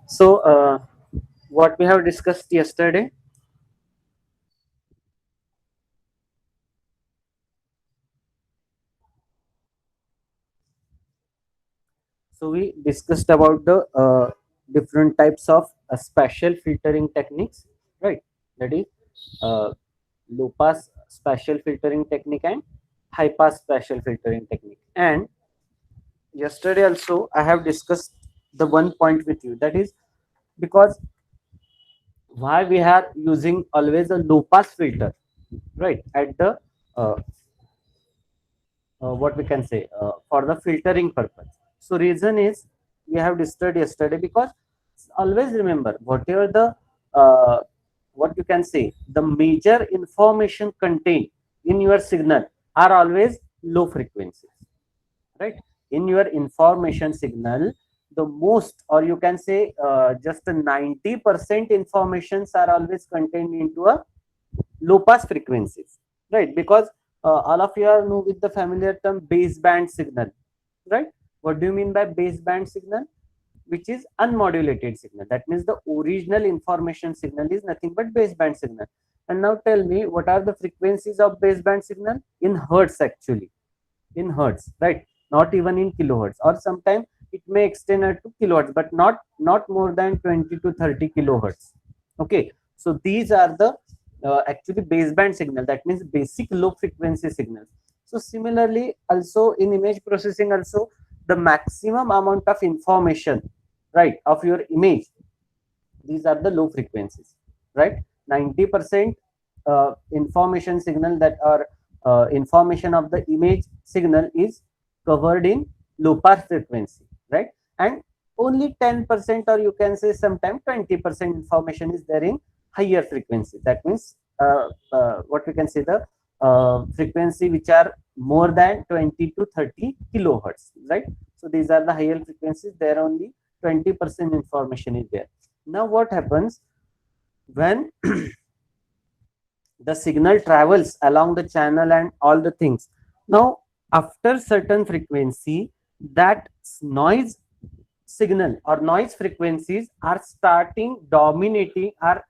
So, what we have discussed yesterday. So we discussed about the different types of spatial filtering techniques, right? That is low pass spatial filtering technique and high pass spatial filtering technique. And yesterday also I have discussed the one point with you, that is because why we are using always a low pass filter, right, at the uh, what we can say for the filtering purpose. So reason is we have discussed yesterday, because always remember whatever the uh, what you can say the major information contained in your signal are always low frequencies, right? In your information signal, the most, or you can say just 90% informations are always contained into a low pass frequencies, right? Because all of you are know with the familiar term baseband signal, right? What do you mean by baseband signal? Which is unmodulated signal. That means the original information signal is nothing but baseband signal. And now tell me, what are the frequencies of baseband signal in hertz? Actually in hertz, right? Not even in kilohertz, or sometimes it may extend to kilohertz, but not more than 20 to 30 kilohertz. Okay, so these are the actually baseband signal, that means basic low frequency signals. So similarly also in image processing also, the maximum amount of information, right, of your image, these are the low frequencies, right? 90% information signal, that are information of the image signal, is covered in low pass frequency, right? And only 10%, or you can say sometimes 20% information is there in higher frequency. That means what we can say the frequency which are more than 20 to 30 kilohertz, right? So these are the higher frequencies, there only 20% information is there. Now what happens when the signal travels along the channel and all the things? Now after certain frequency, that noise signal or noise frequencies are starting dominating, are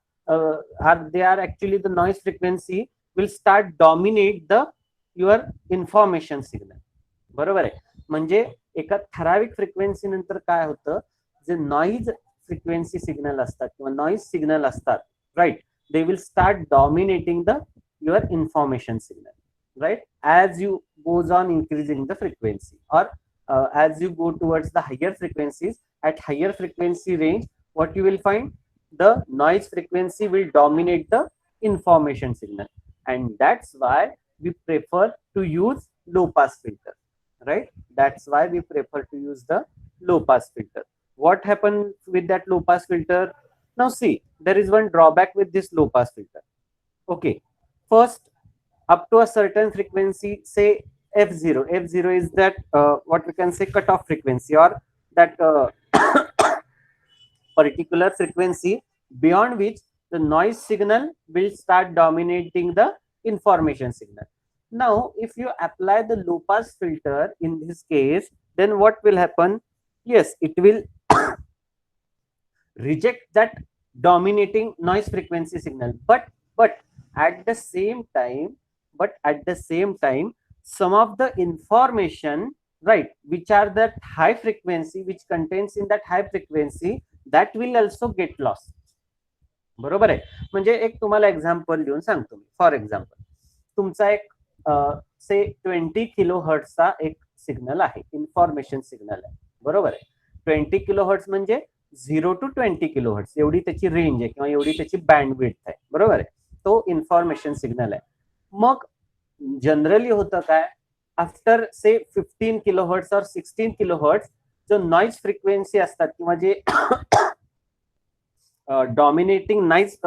they are actually the noise frequency will start dominate the your information signal. बरोबर आहे? म्हणजे एका ठराविक frequency नंतर काय होतं, जे noise frequency signal असतात किंवा नॉइज सिग्नल असतात, right, they will start dominating the your information signal, right, as you goes on increasing the frequency, or as you go towards the higher frequencies. At higher frequency range, what you will find, the noise frequency will dominate the information signal, and that's why we prefer to use low pass filter, right? That's why we prefer to use the low pass filter. What happened with that low pass filter? Now see, there is one drawback with this low pass filter. Okay, first, up to a certain frequency, say f0. F0 is that what we can say cutoff frequency, or that particular frequency beyond which the noise signal will start dominating the information signal. Now if you apply the low pass filter in this case, then what will happen? Yes, it will reject that dominating noise frequency signal, but at the same time, some of the information, right, which are that high frequency, which contains in that high frequency, that will also get lost. बरोबर आहे? म्हणजे एक तुम्हाला example देऊन सांगतो मी. For example, तुमचा एक से 20 किलो हर्ट्सचा एक सिग्नल आहे, इन्फॉर्मेशन सिग्नल आहे, बरोबर आहे? 20 किलो हर्ट्स म्हणजे 0 to 20 किलो हर्ट्स एवढी त्याची रेंज आहे किंवा एवढी त्याची बँडविड्थ आहे, बरोबर आहे? तो इन्फॉर्मेशन सिग्नल आहे. मग जनरली होतं काय, आफ्टर से 15 किलो हर्ट्स और 16 किलो हर्ट्स जो नॉइज फ्रिक्वेन्सी असतात किंवा जे डॉमिनेटिंग नाइज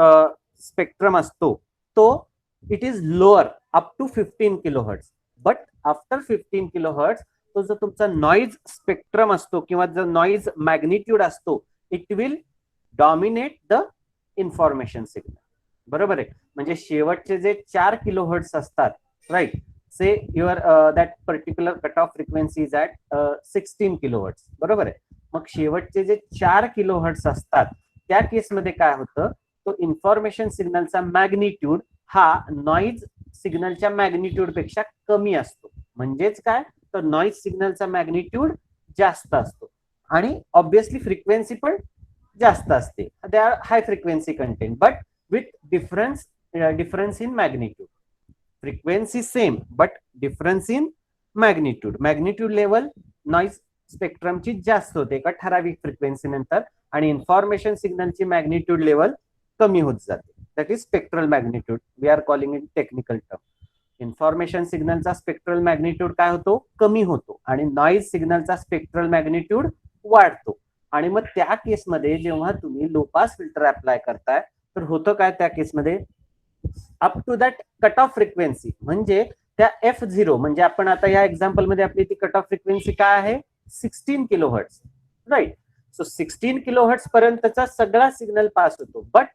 स्पेक्ट्रम असतो, तो it is lower up to 15 kilohertz. But after 15 kilohertz, तो जो तुमचा नॉइज स्पेक्ट्रम असतो किंवा जो नॉइज मॅग्निट्यूड असतो, it will dominate the information signal. बरोबर आहे? म्हणजे शेवटचे जे 4 किलो हर्ट्स असतात, right, say your that particular cutoff frequency is at 16 kilohertz, बरोबर आहे? मग शेवटचे जे 4 किलोहर्ट्ज असतात त्या केसमध्ये काय होतं, तो इन्फॉर्मेशन सिग्नलचा मॅग्निट्यूड हा नॉइज सिग्नलच्या मॅग्निट्यूड पेक्षा कमी असतो. म्हणजेच काय, तर नॉइज सिग्नलचा मॅग्निट्यूड जास्त असतो आणि ऑब्विसली फ्रिक्वेन्सी पण जास्त असते. They are high frequency content but with difference in magnitude. Frequency same but difference in magnitude. Magnitude level noise स्पेक्ट्रमची जास्त होते एका ठराविक फ्रिक्वेन्सी नंतर आणि इन्फॉर्मेशन सिग्नलची मॅग्निट्यूड लेवल कमी होत जाते. That is spectral magnitude. We are calling in technical term. Information सिग्नलचा स्पेक्ट्रल मॅग्निट्यूड काय होतो, कमी होतो आणि नॉइज सिग्नलचा स्पेक्ट्रल मॅग्निट्यूड वाढतो. आणि मग त्या केसमध्ये जेव्हा तुम्ही लो पास फिल्टर अप्लाय करताय तर होतं काय त्या केसमध्ये, up to that cut off frequency म्हणजे त्या F0 म्हणजे आपण आता या एक्झाम्पल मध्ये आपली ती कट ऑफ फ्रिक्वेन्सी काय आहे, 16 किलोहर्ट्ज, राईट. सो 16 किलोहर्ट्ज पर्यंतचा सगळा सिग्नल पास होतो. But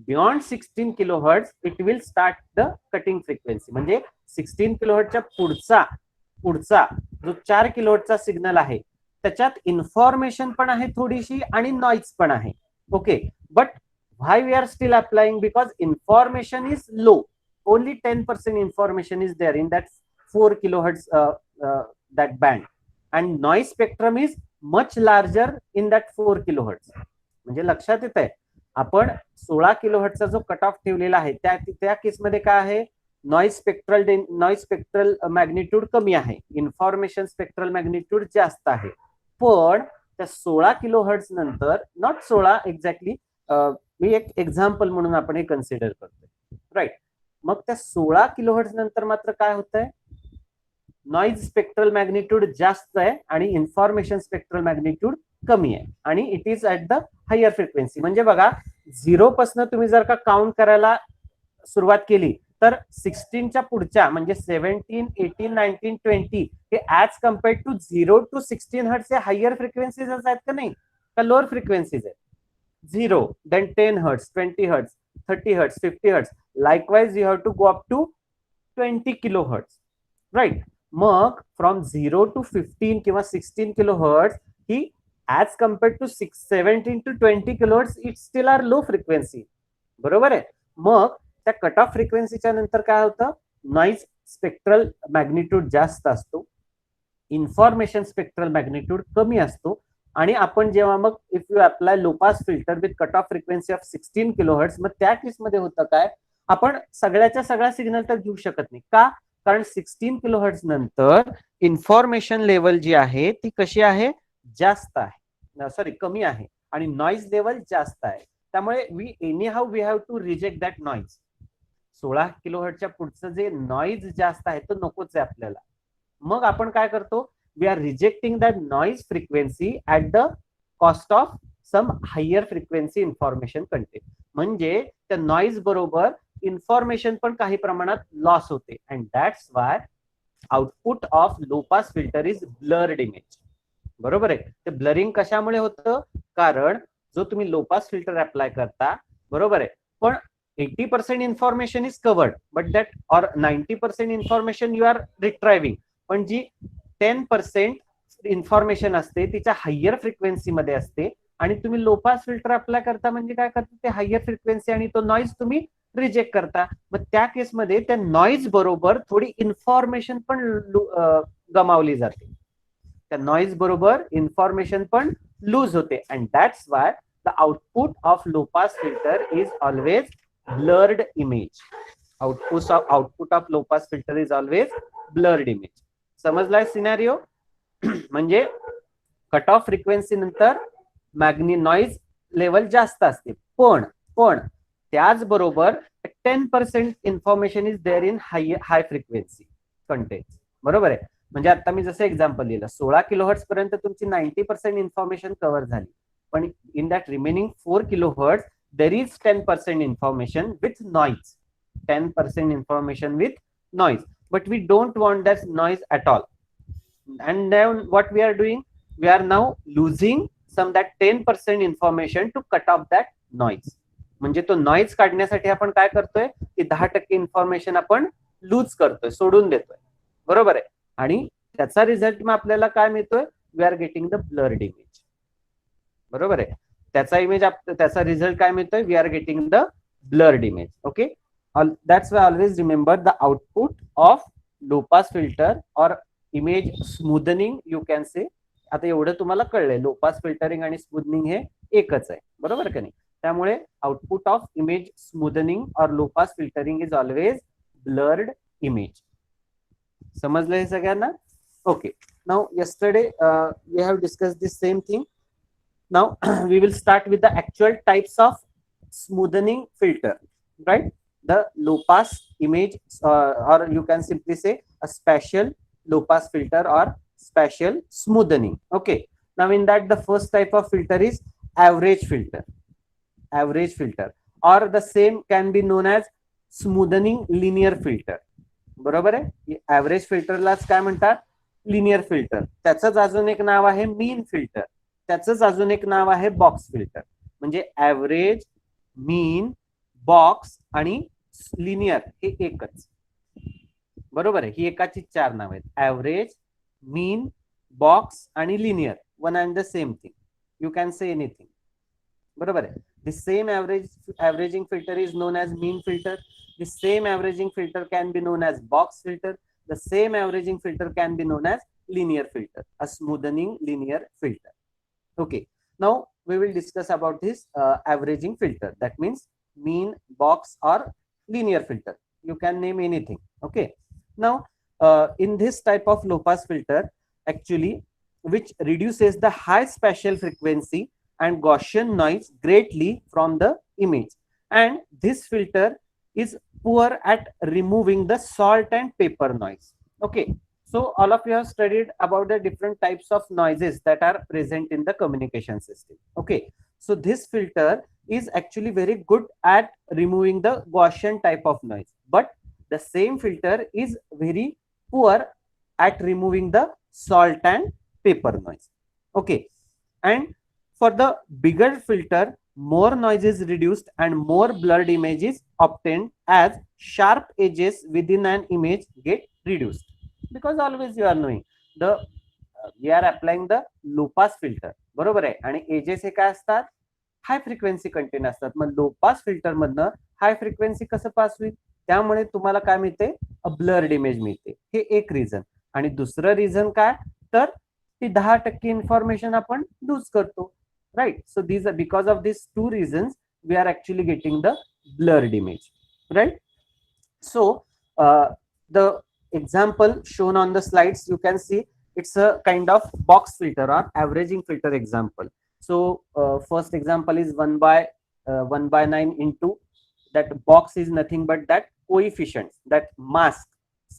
beyond 16 kilohertz it will start the cutting frequency. म्हणजे 16 किलोहर्ट्जच्या पुढचा जो 4 किलोहर्ट्जचा सिग्नल आहे त्याच्यात इन्फॉर्मेशन पण आहे थोडीशी आणि नॉइज पण आहे. Okay, but why we are still applying, because information is low, only 10% information is there in that 4 kilohertz that band, and noise spectrum is much larger in that 4 kilohertz. म्हणजे लक्षात येत आहे, आपण 16 किलोहर्ट्जचा जो कट ऑफ ठेवलेला आहे त्या केसमध्ये काय आहे, नॉइज स्पेक्ट्रल मॅग्निट्यूड कमी आहे, इन्फॉर्मेशन स्पेक्ट्रल मॅग्निट्यूड जास्त आहे. पण त्या 16 किलोहर्ट्ज नंतर, नॉट 16 एक्झॅक्टली, मी एक एक्झाम्पल म्हणून आपण हे कन्सिडर करतोय, राईट. मग त्या 16 किलोहर्ट्ज नंतर मात्र काय होतंय, नॉइज स्पेक्ट्रल मॅग्निट्यूड जास्त आहे आणि इन्फॉर्मेशन स्पेक्ट्रल मॅग्निट्यूड कमी आहे आणि it is at the higher frequency. म्हणजे बघा, 0 पासून तुम्ही जर का काउंट करायला सुरुवात केली तर 16च्या पुढच्या म्हणजे 17, 18, 19, 20 हे as compared to 0 to 16 hertz हे हायर फ्रिक्वेन्सीज आहेत का नाही, का लोअर फ्रिक्वेन्सीज आहेत. 0, then 10 hertz, 20 hertz, 30 hertz, 50 hertz. Likewise, you have to go up to 20 kilohertz, right? Mug from 0 to 15 किंवा 16 kilohertz he as compared to 17 to 20 kilohertz it still are low frequency. बरोबर आहे. मग त्या cut off फ्रिक्वेन्सीच्या नंतर काय होतं, noise spectral magnitude जास्त असतो, information spectral magnitude कमी असतो आणि आपण जेव्हा मग if you apply low pass filter with cut off frequency of 16 kilohertz, मग त्या केसमध्ये होतं काय, आपण सगळ्याच्या सगळा सिग्नल तर घेऊ शकत नाही. का, कारण 16 किलोहर्ट्ज नंतर इन्फॉर्मेशन लेवल जी आहे ती कशी आहे, जास्त आहे, सॉरी कमी आहे आणि नॉइज लेवल जास्त आहे. त्यामुळे we have to reject that noise. 16 किलोहर्ट्जच्या पुढचं जे नॉइज जास्त आहे तो नकोच आहे आपल्याला. मग आपण काय करतो, we are rejecting that noise frequency at the cost of some higher frequency information content. म्हणजे त्या नॉइज बरोबर इन्फॉर्मेशन पण काही प्रमाणात लॉस होते and that's why output of low pass filter is blurred image. बरोबर आहे. ते ब्लरिंग कशामुळे होतं, कारण जो तुम्ही लो पास फिल्टर अप्लाय करता, बरोबर आहे, पण 80% information is covered but that or 90% information you are retrieving, पण जी 10% इन्फॉर्मेशन असते तिच्या हायर फ्रिक्वेन्सी मध्ये असते आणि तुम्ही लो पास फिल्टर अप्लाय करता म्हणजे काय करता, ते हायर फ्रिक्वेन्सी आणि तो नॉइज तुम्ही रिजेक्ट करता. मग त्या केसमध्ये त्या नॉइज बरोबर थोडी इन्फॉर्मेशन पण गमावली जाते, त्या नॉइज बरोबर इन्फॉर्मेशन पण लूज होते and that's why the output of low pass filter is always blurred image. Output of low pass filter is always blurred image. समजलाय सिनारिओ. म्हणजे कट ऑफ फ्रिक्वेन्सी नंतर नॉइज लेवल जास्त असते, पण त्याचबरोबर 10% information is there in high frequency content. बरोबर आहे. म्हणजे आता मी जसं एक्झाम्पल दिलं, 16 किलोहर्ट्ज पर्यंत तुमची 90% इन्फॉर्मेशन कव्हर झाली, पण in that remaining 4 kilohertz there is 10% information with noise, 10% information with noise. But we don't want that noise at all, and then what we are doing, we are now losing some that 10% information to cut off that noise. म्हणजे तो noise काढण्यासाठी आपण काय करतोय की 10% information आपण loose करतोय, सोडून देतोय. बरोबर आहे. आणि त्याचा रिझल्ट मग आपल्याला काय मिळतोय, we are getting the blurred image. बरोबर आहे. त्याचा इमेज त्याचा रिझल्ट काय मिळतोय, we are getting the blurred image. Okay, that's why always remember the output of low pass filter और image smoothening you can say. आता एवढं तुम्हाला कळलंय, लो पास फिल्टरिंग आणि स्मूदनिंग हे एकच आहे, बरोबर का नाही. त्यामुळे आउटपुट ऑफ इमेज स्मूदनिंग और low pass filtering is always blurred image. समजलं हे सगळ्यांना? Okay, now yesterday we have discussed this same thing. Now we will start with the actual types of smoothing filter, right? The low pass image, or you can simply say a special low pass filter or special smoothing. Okay, now in that the first type of filter is average filter. Average filter, or the same can be known as smoothing linear filter. बरोबर आहे. Average फिल्टरलाच काय म्हणतात, linear filter. त्याचंच अजून एक नाव आहे mean filter. त्याचंच अजून एक नाव आहे बॉक्स फिल्टर. म्हणजे ऍव्हरेज, मीन, बॉक्स आणि लिनियर हे एकच, बरोबर आहे. ही एकाची चार नाव आहेत, ऍव्हरेज, मीन, बॉक्स आणि linear. One and the same thing, you can say anything, बरोबर आहे. The same averaging filter is known as mean filter. The same averaging filter can be known as box filter. The same averaging filter can be known as linear filter, a smoothing linear filter. Okay, now we will discuss about this averaging filter. That means mean, box or linear filter. You can name anything. Okay, now in this type of low pass filter, actually, which reduces the high spatial frequency and Gaussian noise greatly from the image, and this filter is poor at removing the salt and paper noise. Okay, so all of you have studied about the different types of noises that are present in the communication system. Okay, so this filter is actually very good at removing the Gaussian type of noise, but the same filter is very poor at removing the salt and paper noise. Okay, and for the bigger filter, more noise is reduced and more blurred image is obtained as sharp edges within an image get reduced. Because always you are knowing the we are applying the low pass filter, बरोबर आहे. आणि edges हे काय असतात, हाय frequency content असतात. मग लो pass filter मधनं high frequency कसं पास होईल, त्यामुळे तुम्हाला काय मिळते, अ ब्लर्ड इमेज मिळते. हे एक रिझन. आणि दुसरं रिझन काय, तर ती 10% इन्फॉर्मेशन आपण लूज करतो, right? So these are, because of these two reasons, we are actually getting the blurred image, right? So the example shown on the slides, you can see it's a kind of box filter or averaging filter example. So first example is 1/9 into that box is nothing but that coefficient, that mask,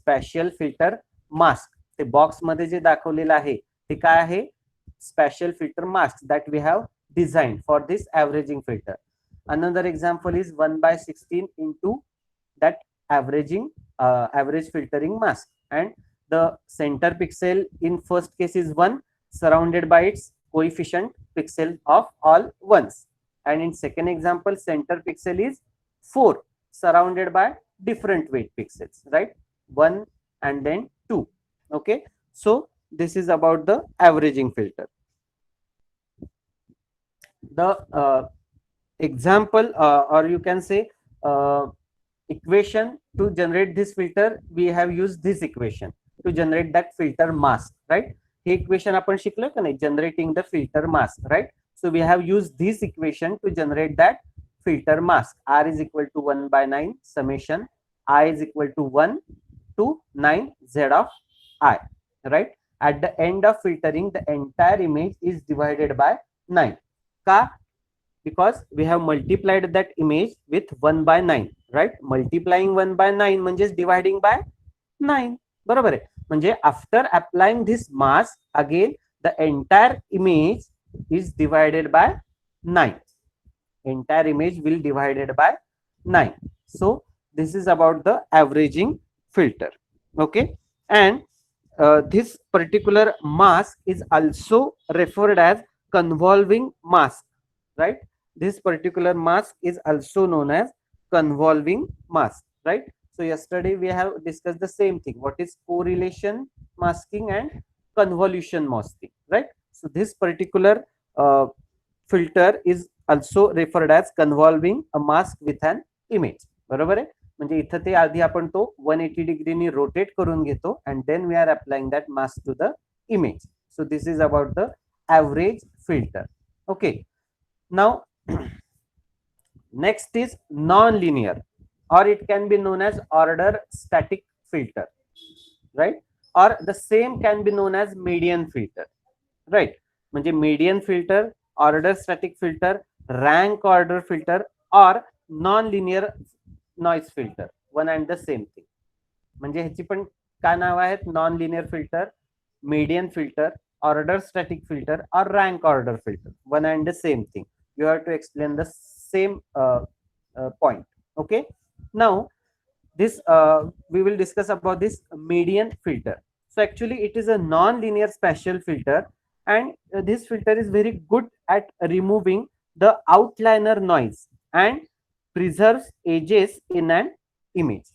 spatial filter mask. ते box मध्ये जे दाखवलेलं आहे ते काय आहे, special filter masks that we have designed for this averaging filter. Another example is 1/16 into that average filtering mask, and the center pixel in first case is 1 surrounded by its coefficient pixel of all ones, and in second example center pixel is 4 surrounded by different weight pixels, right? 1 and then 2. Okay, so this is about the averaging filter. The example or you can say equation to generate this filter, we have used this equation to generate that filter mask, right? Hey equation आपण शिकलो का नाही, generating the filter mask, right? So we have used this equation to generate that filter mask. R is equal to 1/9 summation I is equal to 1 to 9 Z of I, right? At the end of filtering, the entire image is divided by 9. Ka? Because we have multiplied that image with 1/9, right? Multiplying 1/9 म्हणजेच dividing by 9, बरोबर आहे. म्हणजे after applying this mask, again the entire image is divided by 9. Entire image will divided by 9. So this is about the averaging filter. Okay, and this particular mask is also referred as convolving mask, right? This particular mask is also known as convolving mask, right? So yesterday we have discussed the same thing, what is correlation masking and convolution masking, right? So this particular filter is also referred as convolving a mask with an image. बरोबर आहे. म्हणजे इथं ते आधी आपण तो 180 डिग्रीनी rotate करून घेतो and then we are applying that mask to the image. So this is about the average filter. Okay, now next is non-linear, or it can be known as order static filter, right? Or the same can be known as median filter, right? म्हणजे median filter, order static filter, rank order filter, or non-linear noise filter, one and the same thing. म्हणजे ह्याची पण काय नाव आहेत? Non linear filter, median filter, order static filter, or rank order filter, one and the same thing. You have to explain the same point. Okay, now this we will discuss about this median filter. So actually it is a non-linear spatial filter, and this filter is very good at removing the outliner noise and preserves edges in an image,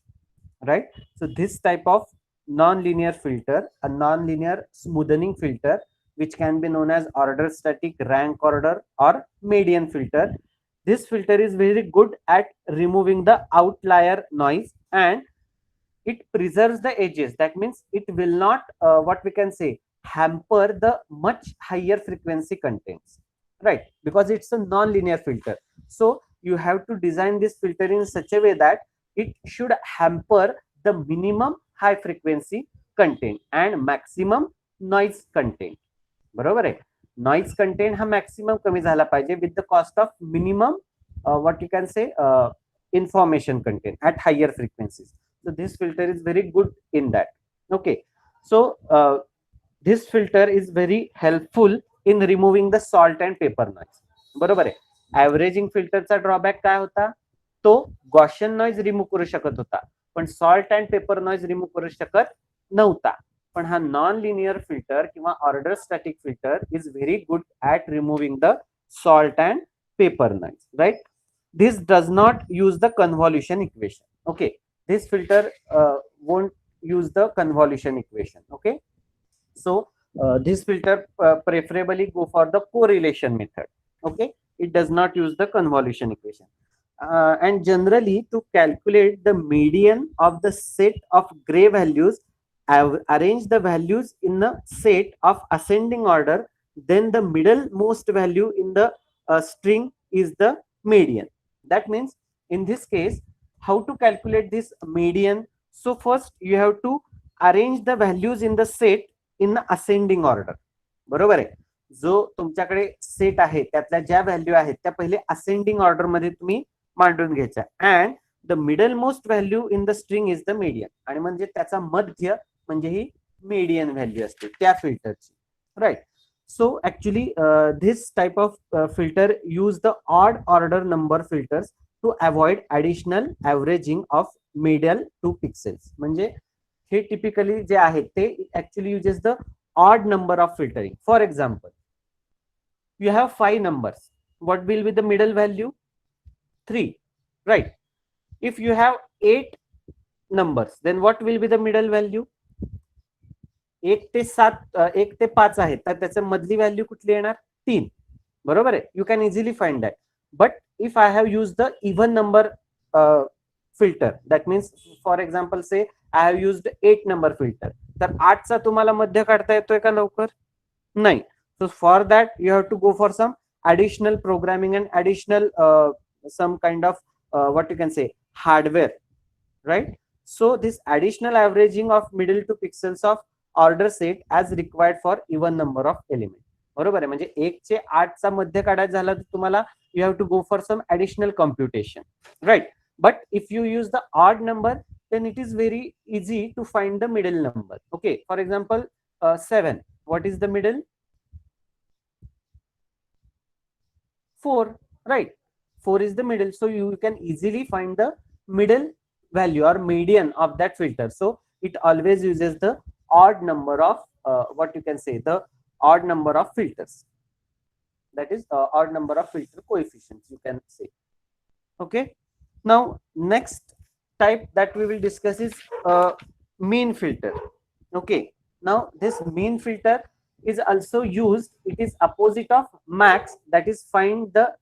right? So this type of non-linear filter, a non-linear smoothing filter, which can be known as order static, rank order, or median filter. This filter is very good at removing the outlier noise and it preserves the edges. That means it will not what we can say, hamper the much higher frequency contents, right? Because it's a non-linear filter. So you have to design this filter in such a way that it should hamper the minimum high frequency content and maximum noise content. बरोबर आहे. Noise content हा maximum कमी झाला पाहिजे with the cost of minimum what you can से information content at higher frequencies. So this filter is very good in that. Okay, so this filter is very helpful in removing the salt and paper noise. बरोबर आहे. Averaging फिल्टरचा drawback काय होता? तो Gaussian noise remove करू शकत होता, पण salt and pepper noise remove करू शकत नव्हता. पण हा नॉन लिनियर फिल्टर किंवा order static filter is very good at removing the salt and pepper noise, right? This does not use the convolution equation. Okay, this filter won't use the convolution equation. Okay, so this filter preferably go for the correlation method. Okay, it does not use the convolution equation. And generally, to calculate the median of the set of gray values, arrange the values in a set of ascending order. Then the middlemost value in the string is the median. That means in this case, how to calculate this median? So first you have to arrange the values in the set in the ascending order. बरोबर आहे. जो तुमच्याकडे set आहे त्यातल्या ज्या value आहेत त्या पहिले असेंडिंग ऑर्डर मध्ये तुम्ही मांडून घ्यायच्या. And the middle most value in the string is the median. आणि म्हणजे त्याचा मध्य म्हणजे ही मीडियन व्हॅल्यू असते त्या फिल्टरची, right? So actually this type of filter use the odd order number filters to avoid additional averaging of middle 2 pixels. म्हणजे हे typically जे आहे ते actually uses the odd number of filtering. For example, you have 5 numbers. What will be the middle value? 3, right? If you have 8 numbers, then what will be the middle value? 1 ते 7, 1 ते 5 आहेत तर त्याचं मधली value कुठली येणार? 3. बरोबर आहे. You can easily find that. But if I have use the even number filter, that means for example say I have used 8 number filter, तर 8चा तुम्हाला मध्य काढता येतोय का लवकर? नाही. So for that you have to go for some additional programming and additional some kind of what you can say hardware, right? So this additional averaging of middle 2 pixels of order set as required for even number of element. बरोबर आहे. म्हणजे 1 चे 8 चा मध्य काढायचा झाला तर तुम्हाला you have to go for some additional computation, right? But if you use the odd number then it is very easy to find the middle number. Okay, for example 7, what is the middle? 4, right? 4 is the middle, so you can easily find the middle value or median of that filter. So it always uses the odd number of what you can say, the odd number of filters, that is odd number of filter coefficients, you can say. Okay, now next type that we will discuss is mean filter. Okay, now this mean filter is also used. It is opposite of max, that is find the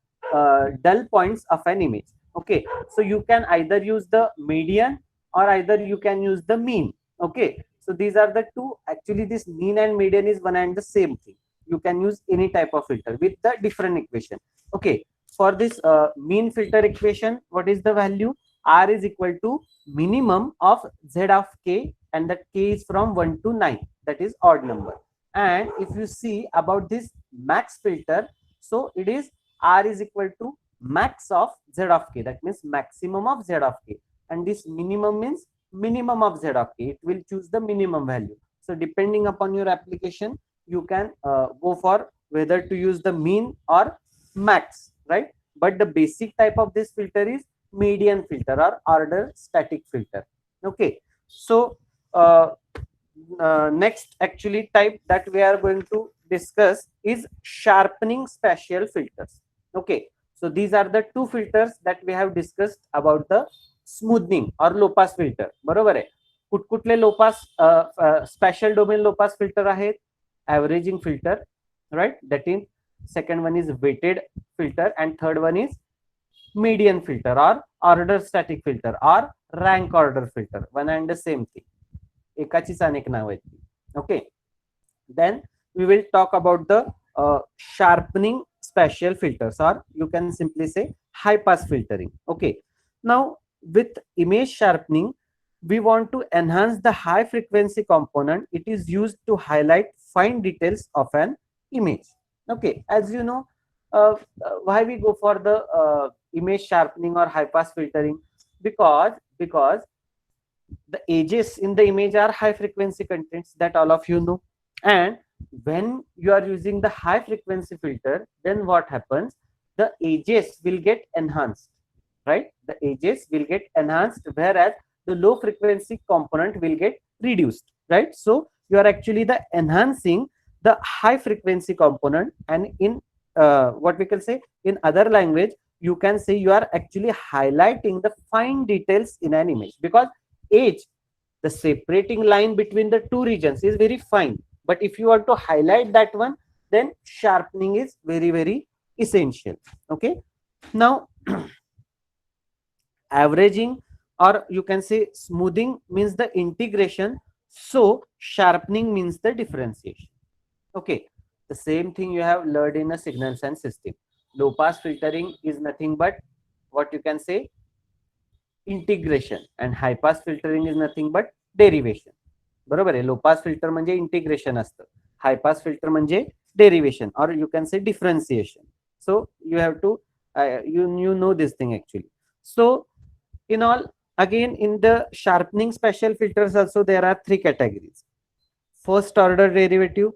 dull points of an image. Okay, so you can either use the median or either you can use the mean. Okay, so these are the two. Actually, this mean and median is one and the same thing. You can use any type of filter with the different equation. Okay, for this mean filter equation, what is the value? R is equal to minimum of z of k, and that k is from 1 to 9, that is odd number. And if you see about this max filter, so it is R is equal to max of z of k, that means maximum of z of k, and this minimum means minimum of z of k. It will choose the minimum value. So depending upon your application, you can go for whether to use the mean or max, right? But the basic type of this filter is median filter or order static filter. Okay, so next actually type that we are going to discuss is sharpening spatial filters. Okay, so these are the two filters that we have discussed about the smoothing or low pass filter. बरोबर आहे. कुठकुठले लो पास स्पॅशियल domain लो pass filter आहेत? Averaging filter, right? That is, second one is weighted filter, and third one is median filter or order static filter or rank order filter. One and the same thing. एकाचीच अनेक नाव आहेत. Okay, then we will talk about the sharpening spatial filters, or you can simply say high pass filtering. Okay, now with image sharpening, we want to enhance the high frequency component. It is used to highlight fine details of an image. Okay, as you know, why we go for the image sharpening or high pass filtering? Because the edges in the image are high frequency contents, that all of you know. And when you are using the high frequency filter, then what happens? The edges will get enhanced, right? The edges will get enhanced, whereas the low frequency component will get reduced, right? So you are actually the enhancing the high frequency component, and in what we can say in other language, you can say you are actually highlighting the fine details in an image, because edge, the separating line between the two regions, is very fine. But if you want to highlight that one, then sharpening is very, very essential. Okay, now averaging, or you can say smoothing, means the integration, so sharpening means the differentiation. Okay, the same thing you have learned in a signal and system. Low pass filtering is nothing but what you can say integration, and high pass filtering is nothing but derivation. बरोबर आहे. Low pass filter म्हणजे integration असतं, high pass filter म्हणजे derivation, और you can say differentiation. So you have to you know this thing actually. So in all, again, in the sharpening special filters also there are three categories: first order derivative,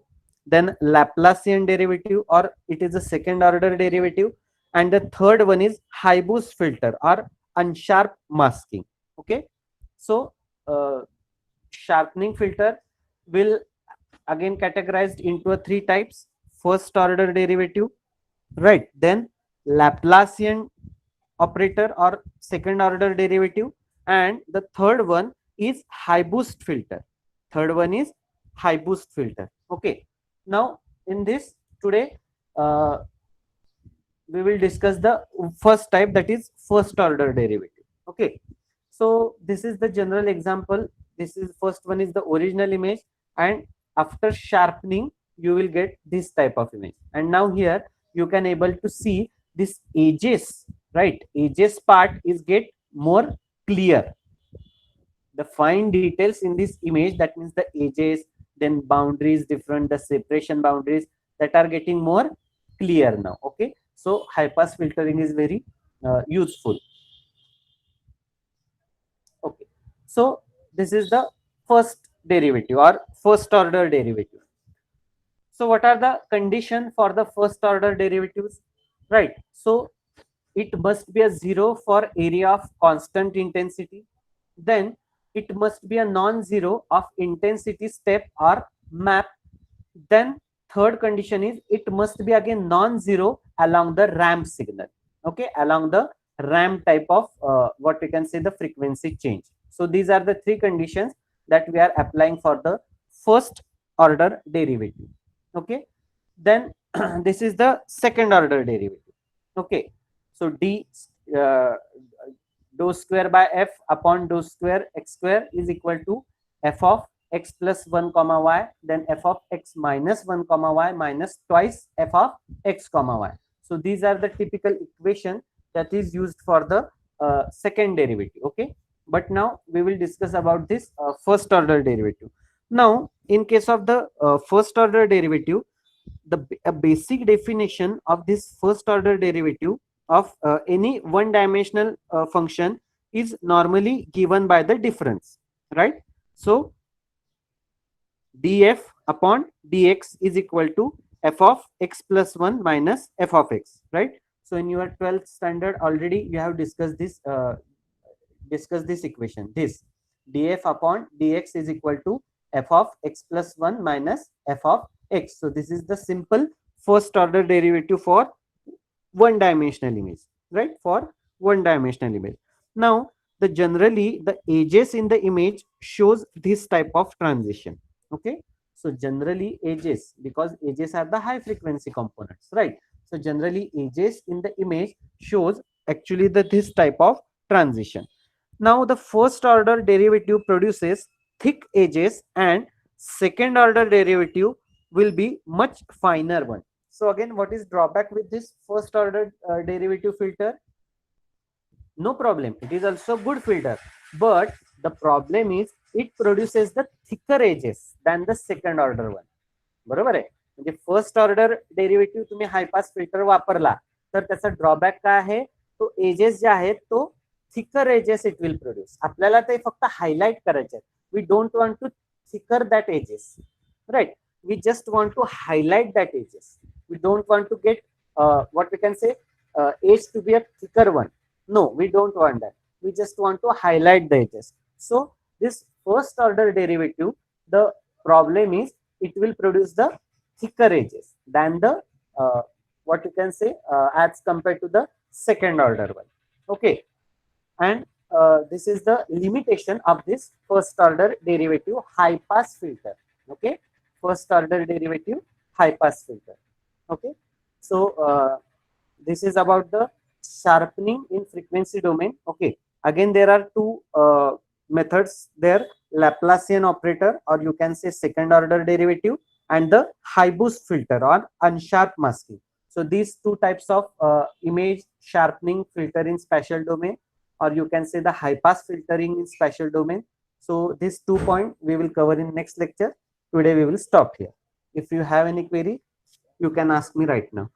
then Laplacian derivative, or it is a second order derivative, and the third one is high boost filter or unsharp masking. Okay, so sharpening filter will again categorized into a three types: first order derivative, right? Then Laplacian operator or second order derivative, and the third one is high boost filter. Third one is high boost filter. Okay, now in this today we will discuss the first type, that is first order derivative. Okay, so this is the general example. This is first one is the original image, and after sharpening you will get this type of image. And now here you can able to see this edges, right? Edges part is get more clear, the fine details in this image, that means the edges, then boundaries different, the separation boundaries, that are getting more clear now. Okay, so high pass filtering is very useful. Okay, so this is the first derivative or first order derivative. So what are the condition for the first order derivatives? Right, so it must be a zero for area of constant intensity, then it must be a non-zero of intensity step or map, then third condition is it must be again non-zero along the ramp signal. Okay, along the ramp type of what we can say the frequency change. So these are the three conditions that we are applying for the first order derivative. Okay, then this is the second order derivative. Okay, so d uh, dou square by f upon dou square x square is equal to f of x plus 1 comma y, then f of x minus 1 comma y minus twice f of x comma y. So these are the typical equation that is used for the second derivative. Okay, but now we will discuss about this first order derivative. Now in case of the first order derivative, a basic definition of this first order derivative of any one dimensional function is normally given by the difference, right? So df upon dx is equal to f of x plus 1 minus f of x, right? So in your 12th standard already you have discussed this equation, this df upon dx is equal to f of x plus 1 minus f of x. So this is the simple first order derivative for one dimensional image, right? For one dimensional image. Now the generally the edges in the image shows this type of transition. Okay, so generally edges, because edges are the high frequency components, right? So generally edges in the image shows actually this type of transition. Now the first order derivative produces thick edges and second order derivative will be much finer one. So again, what is drawback with this first order derivative filter? No problem, it is also good filter, but the problem is it produces the thicker edges than the second order one. बरोबर आहे. म्हणजे first order derivative तुम्ही हाय pass filter वापरला तर त्याचा drawback काय आहे, तो एजेस जे आहेत तो thicker edges it will produce. आपल्याला ते फक्त हायलाइट करायचे आहेत. We don't want to thicker that edges, right? We just want to highlight that edges. We don't want to get what we can say edge to be a thicker one. No, we don't want that. We just want to highlight the edges. So this first order derivative, the problem is it will produce the thicker edges than the what you can say as compared to the second order one. Okay, and this is the limitation of this first order derivative high pass filter. Okay, first order derivative high pass filter. Okay, so this is about the sharpening in frequency domain. Okay, again there are two methods there, Laplacian operator, or you can say second order derivative, and the high boost filter or unsharp masking. So these two types of image sharpening filter in spatial domain, or you can say the high pass filtering in spatial domain. So these 2 points we will cover in next lecture. Today we will stop here. If you have any query, you can ask me right now.